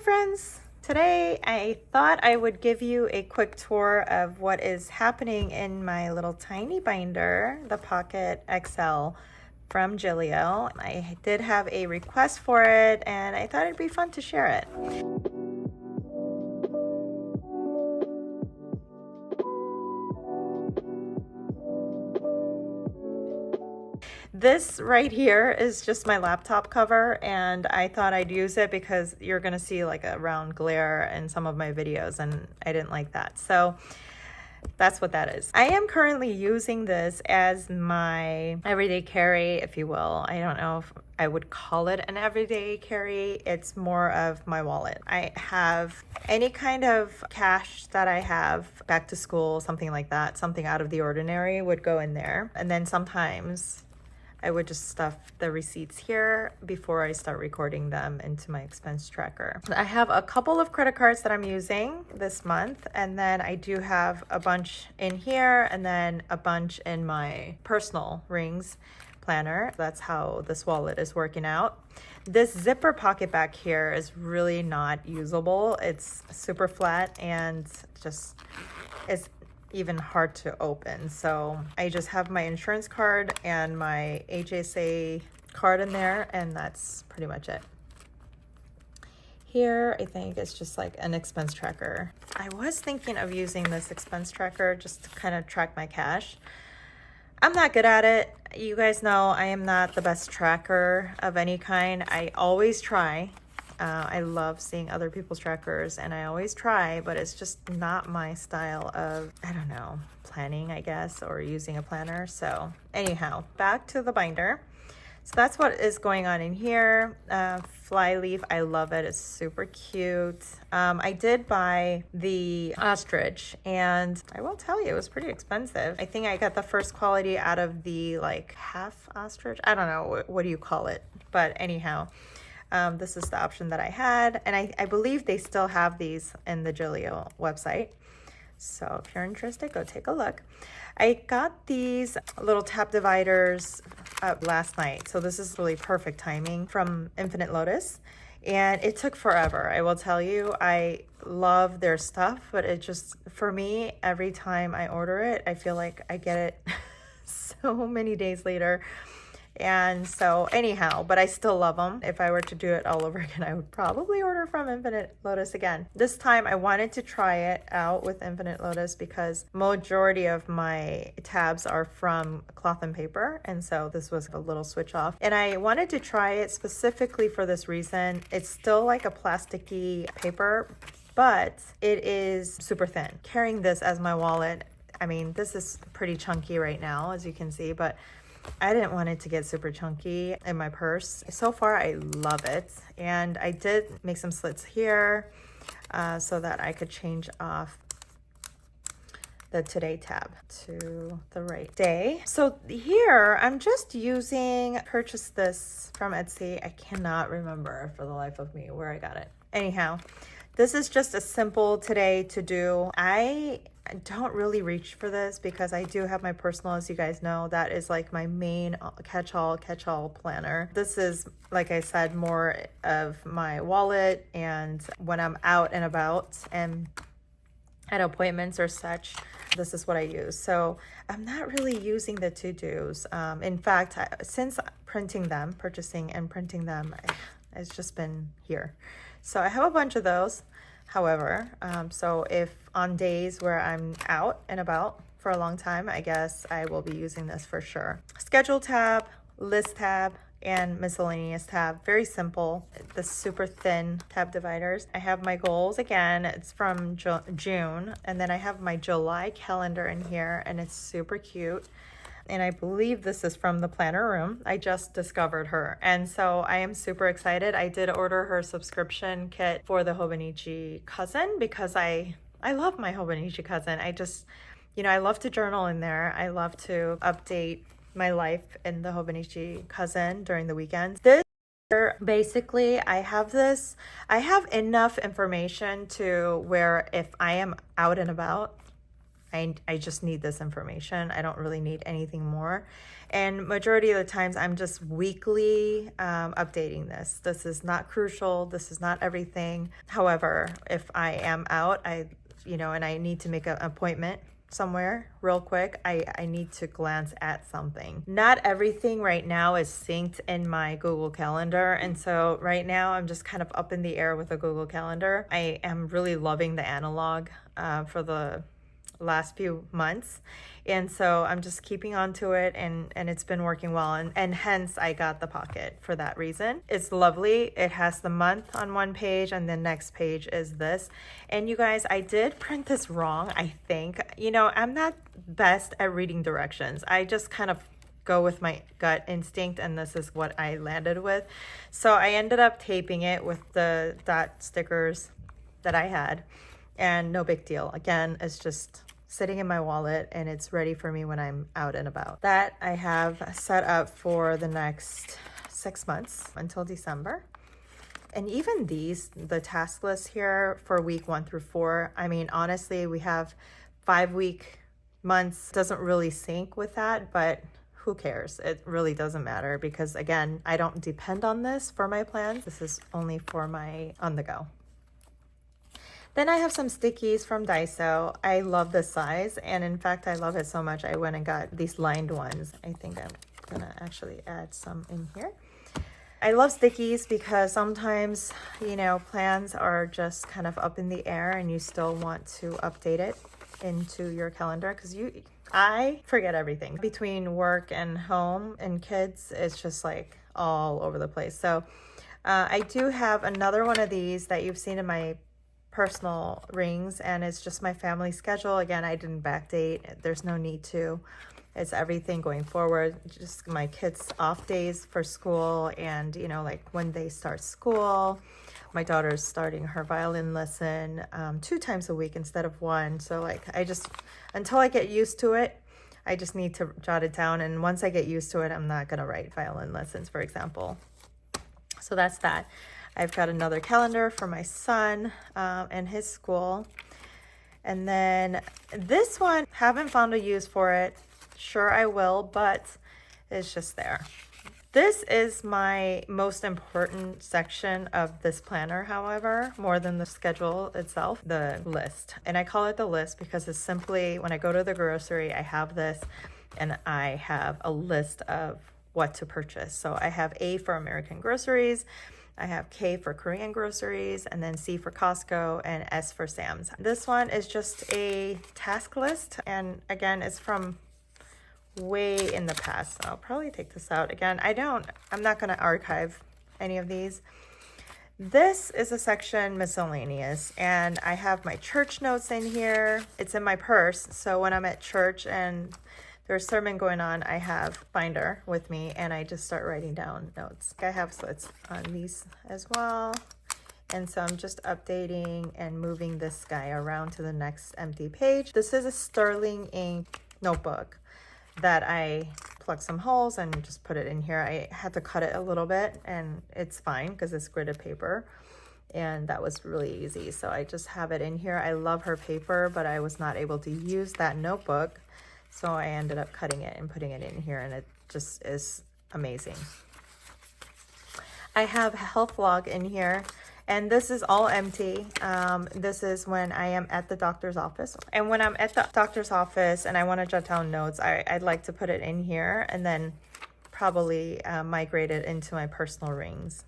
friends. Today I thought I would give you a quick tour of what is happening in my little tiny binder, the Pocket XL from Gillio. I did have a request for it and I thought it'd be fun to share it. This right here is just my laptop cover, and I thought I'd use it because you're gonna see like a round glare in some of my videos and I didn't like that. So that's what that is. I am currently using this as my everyday carry, if you will. I don't know if I would call it an everyday carry. It's more of my wallet. I have any kind of cash that I have, back to school, something like that, something out of the ordinary would go in there. And then sometimes I would just stuff the receipts here before I start recording them into my expense tracker. I have a couple of credit cards that I'm using this month, and then I do have a bunch in here and then a bunch in my personal rings planner. That's how this wallet is working out. This zipper pocket back here is really not usable. It's super flat and just it's even hard to open. So I just have my insurance card and my HSA card in there, and that's pretty much it. Here, I think it's just like an expense tracker. I was thinking of using this expense tracker just to kind of track my cash. I'm not good at it. You guys know I am not the best tracker of any kind. I always try. I love seeing other people's trackers and I always try, but it's just not my style of, I don't know, planning, I guess, or using a planner. So anyhow, back to the binder. So that's what is going on in here. Flyleaf, I love it. It's super cute. I did buy the ostrich, and I will tell you, it was pretty expensive. I think I got the first quality out of the like half ostrich. I don't know, what do you call it? But anyhow, this is the option that I had, and I believe they still have these in the Gillio website. So if you're interested, go take a look. I got these little tab dividers last night, so this is really perfect timing, from Infinite Lotus, and it took forever. I will tell you, I love their stuff, but it just, for me, every time I order it, I feel like I get it so many days later. And so anyhow, but I still love them. If I were to do it all over again, I would probably order from Infinite Lotus again. This time I wanted to try it out with Infinite Lotus because majority of my tabs are from cloth and paper. And so this was a little switch off. And I wanted to try it specifically for this reason. It's still like a plasticky paper, but it is super thin. Carrying this as my wallet, I mean, this is pretty chunky right now, as you can see, but I didn't want it to get super chunky in my purse. So far, I love it. And I did make some slits here so that I could change off the Today tab to the right day. So here, I'm just purchased this from Etsy. I cannot remember for the life of me where I got it. Anyhow, this is just a simple Today to do. I don't really reach for this because I do have my personal, as you guys know, that is like my main catch-all planner. This is, like I said, more of my wallet, and when I'm out and about and at appointments or such, this is what I use. So I'm not really using the to-dos. In fact, since purchasing and printing them, it's just been here. So I have a bunch of those. However, so if on days where I'm out and about for a long time, I guess I will be using this for sure. Schedule tab, list tab, and miscellaneous tab. Very simple. The super thin tab dividers. I have my goals again. It's from June. And then I have my July calendar in here, and it's super cute. And I believe this is from the Planner Room. I just discovered her. And so I am super excited. I did order her subscription kit for the Hobonichi cousin because I love my Hobonichi cousin. I just, I love to journal in there. I love to update my life in the Hobonichi cousin during the weekends. Basically, I have enough information to where if I am out and about, I just need this information. I don't really need anything more. And majority of the times I'm just weekly updating this. This is not crucial. This is not everything. However, if I am out, and I need to make an appointment somewhere real quick, I need to glance at something. Not everything right now is synced in my Google Calendar, and so right now I'm just kind of up in the air with a Google Calendar. I am really loving the analog for the last few months, and so I'm just keeping on to it, and it's been working well, and hence I got the Pocket for that reason. It's lovely. It has the month on one page, and the next page is this. And you guys, I did print this wrong, I think. I'm not best at reading directions. I just kind of go with my gut instinct, and this is what I landed with. So I ended up taping it with the dot stickers that I had, and no big deal. Again, it's just sitting in my wallet, and it's ready for me when I'm out and about. That I have set up for the next 6 months until December. And even the task list here for week 1 through 4, I mean, honestly, we have 5-week months. Doesn't really sync with that, but who cares? It really doesn't matter, because again, I don't depend on this for my plans. This is only for my on the go. Then I have some stickies from Daiso. I love this size, and in fact, I love it so much I went and got these lined ones. I think I'm gonna actually add some in here. I love stickies because sometimes, plans are just kind of up in the air and you still want to update it into your calendar, because I forget everything. Between work and home and kids, it's just like all over the place. So I do have another one of these that you've seen in my personal rings, and it's just my family schedule. Again, I didn't backdate. There's no need to. It's everything going forward, just my kids' off days for school, and like when they start school. My daughter's starting her violin lesson 2 times a week instead of 1. So like until I get used to it, I just need to jot it down, and once I get used to it, I'm not gonna write violin lessons, for example. So that's that. I've got another calendar for my son and his school. And then this one, haven't found a use for it. Sure I will, but it's just there. This is my most important section of this planner, however, more than the schedule itself, the list. And I call it the list because it's simply, when I go to the grocery, I have this, and I have a list of what to purchase. So I have A for American groceries, I have K for Korean groceries, and then C for Costco, and S for Sam's. This one is just a task list, and again, it's from way in the past. I'll probably take this out again. I'm not going to archive any of these. This is a section miscellaneous, and I have my church notes in here. It's in my purse, so when I'm at church and there's a sermon going on, I have binder with me, and I just start writing down notes. I have slits on these as well, and so I'm just updating and moving this guy around to the next empty page. This is a sterling ink notebook that I plugged some holes and just put it in here. I had to cut it a little bit, and it's fine because it's gridded paper, and that was really easy. So I just have it in here. I love her paper, but I was not able to use that notebook, so I ended up cutting it and putting it in here, and it just is amazing. I have a health log in here, and this is all empty. This is when I am at the doctor's office. And when I'm at the doctor's office and I want to jot down notes, I'd like to put it in here and then probably migrate it into my personal rings.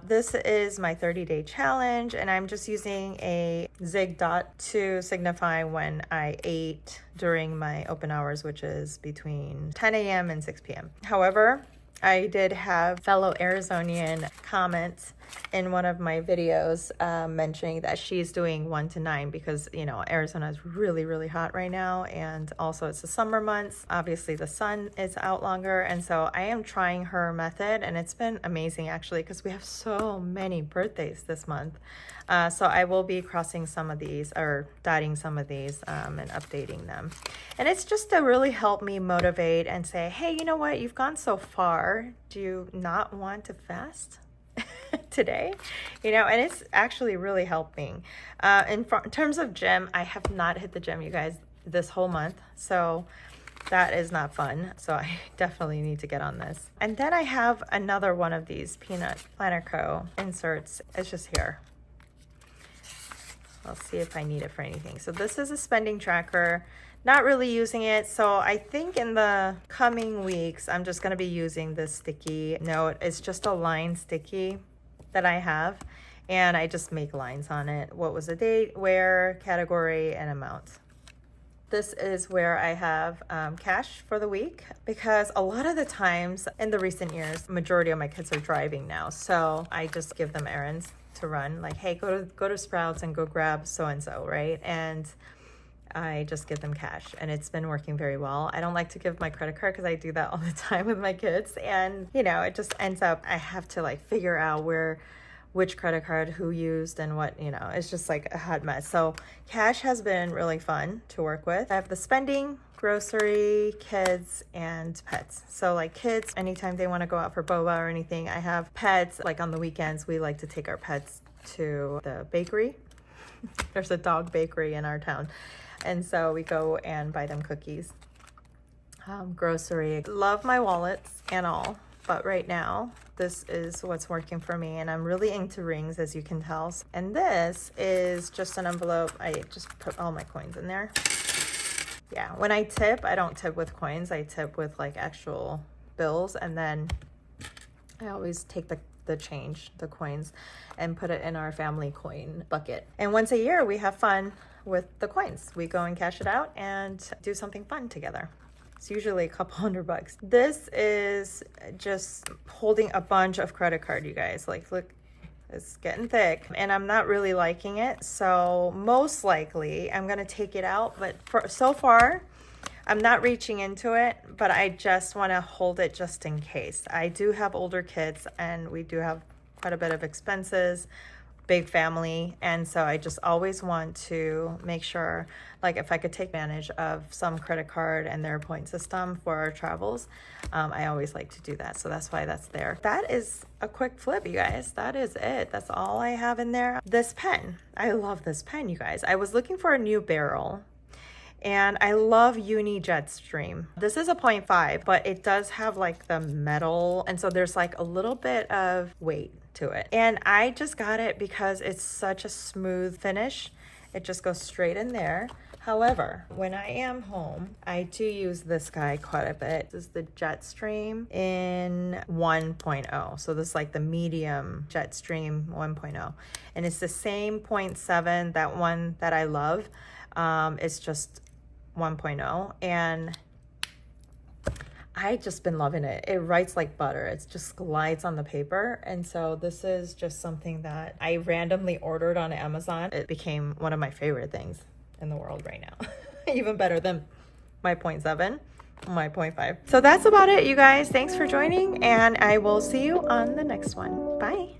This is my 30-day challenge, and I'm just using a zig dot to signify when I ate during my open hours, which is between 10 a.m. and 6 p.m. However, I did have fellow Arizonian comment in one of my videos mentioning that she's doing 1 to 9 because, Arizona is really, really hot right now. And also it's the summer months. Obviously the sun is out longer. And so I am trying her method, and it's been amazing actually, because we have so many birthdays this month. So I will be crossing some of these, or dotting some of these, and updating them. And it's just to really help me motivate and say, hey, you know what? You've gone so far. Do you not want to fast? today, you know, and it's actually really helping. In terms of gym, I have not hit the gym, you guys, this whole month. So that is not fun. So I definitely need to get on this. And then I have another one of these Peanut Planner Co. inserts. It's just here. I'll see if I need it for anything. So this is a spending tracker. Not really using it. So I think in the coming weeks, I'm just going to be using this sticky note. It's just a line sticky that I have. And I just make lines on it. What was the date, where, category, and amount. This is where I have cash for the week, because a lot of the times in the recent years, majority of my kids are driving now. So I just give them errands to run, like, hey, go to Sprouts and go grab so-and-so, right? And I just give them cash, and it's been working very well. I don't like to give my credit card because I do that all the time with my kids. And, you know, it just ends up, I have to like figure out which credit card, who used and what, you know, it's just like a hot mess. So cash has been really fun to work with. I have the spending, grocery, kids, and pets. So like kids, anytime they want to go out for boba or anything. I have pets, like on the weekends, we like to take our pets to the bakery. There's a dog bakery in our town. And so we go and buy them cookies. Grocery, love my wallets and all. But right now, this is what's working for me, and I'm really into rings, as you can tell. And this is just an envelope. I just put all my coins in there. Yeah, when I tip, I don't tip with coins. I tip with like actual bills, and then I always take the change, the coins, and put it in our family coin bucket. And once a year, we have fun with the coins. We go and cash it out and do something fun together. It's usually a couple $100. This is just holding a bunch of credit card, you guys. Like, look, it's getting thick, and I'm not really liking it. So most likely I'm gonna take it out, but so far I'm not reaching into it, but I just wanna hold it just in case. I do have older kids, and we do have quite a bit of expenses, big family, and so I just always want to make sure, like, if I could take advantage of some credit card and their point system for our travels, I always like to do that. So that's why that's there. That is a quick flip, you guys. That is it. That's all I have in there. This pen, I love this pen, you guys. I was looking for a new barrel, and I love Uni Jetstream. This is a 0.5, but it does have like the metal, and so there's like a little bit of weight to it. And I just got it because it's such a smooth finish. It just goes straight in there. However, when I am home, I do use this guy quite a bit. This is the Jetstream in 1.0. So this is like the medium Jetstream 1.0. And it's the same 0.7, that one that I love. It's just 1.0, and I just been loving it. It writes like butter. It just glides on the paper. And so this is just something that I randomly ordered on Amazon. It became one of my favorite things in the world right now. Even better than my 0.7, my 0.5. So that's about it, you guys. Thanks for joining, and I will see you on the next one. Bye.